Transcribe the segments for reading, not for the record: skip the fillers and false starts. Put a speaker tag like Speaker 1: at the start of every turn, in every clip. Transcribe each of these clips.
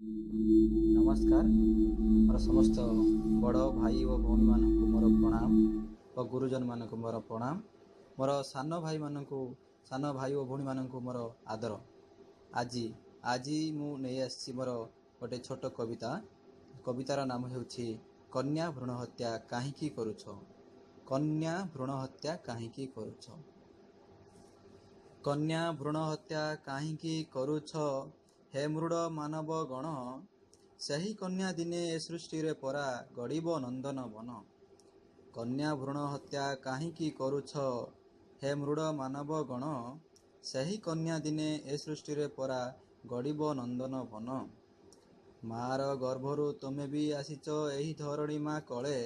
Speaker 1: नमस्कार मोर समस्त बड़ भाई और भौणी मानक मोर प्रणाम और गुरुजन मानक मोर प्रणाम। मोर सान भाई मानक सान भाई और भौणी मानक मोर आदर। आज आज मु नहीं आसी मोर गोटे छोट कविता। कवितार नाम हेउछि कन्या भ्रूण हत्या काहींकी करुछ। कन्या भ्रूण हत्या काहींकी करुछ। कन्या भ्रूण हत्या काहींकी करुछ हे मृड मानव गण। सही कन्या दिने ए सृष्टि रे परा गड़िब नंदन बन। कन्या भ्रूण हत्या काहींकी करुछ हे मृड मानव गण। सही कन्या दिने ए सृष्टि रे परा गड़िब नंदन बन। मार गर्भरु तुमे भी आसीच एही धरणी मा कळे।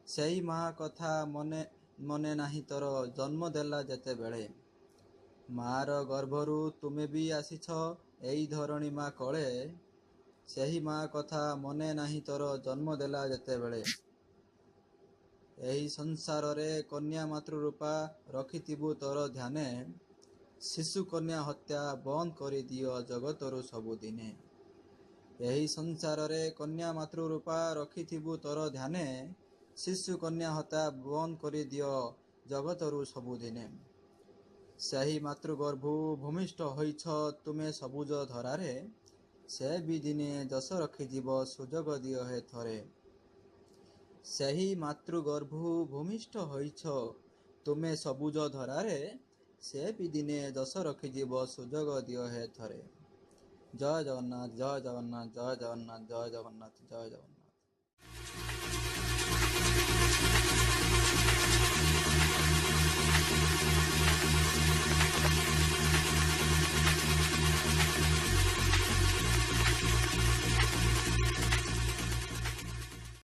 Speaker 1: सही माँ कथा मने मने नाही तोर जन्म देला जेते बेले। मार गर्भरु तुमे भी आसीछ एही धरणी मा कळे। सही माँ कथा मने नाही तोर जन्म देला जेते बेले। एही संसार रे कन्या मातृरूपा रखिथिबु तोर ध्याने। शिशु कन्या हत्या बंद करि दियो जगतरु सबुदिने। एही संसार रे कन्या मातृरूपा रखिथिबु तोर ध्याने। शिशु कन्या हत्या बंद करि दियो जगतरु सबुदिने। सही मातृगर्भु भूमिष्ठ होइछ तुमे सबुज धरारे। से भी दिने जस रखिजिब सुजग दियो हे थरे। सही मातृगर्भु भूमिष्ठ होइछ तुमे सबुज धरारे। से भी दिने जस रखिजिब सुजग दियो हे थरे। जय जगन्नाथ जय जगन्नाथ जय जगन्नाथ जय जगन्नाथ जय जगन्नाथ।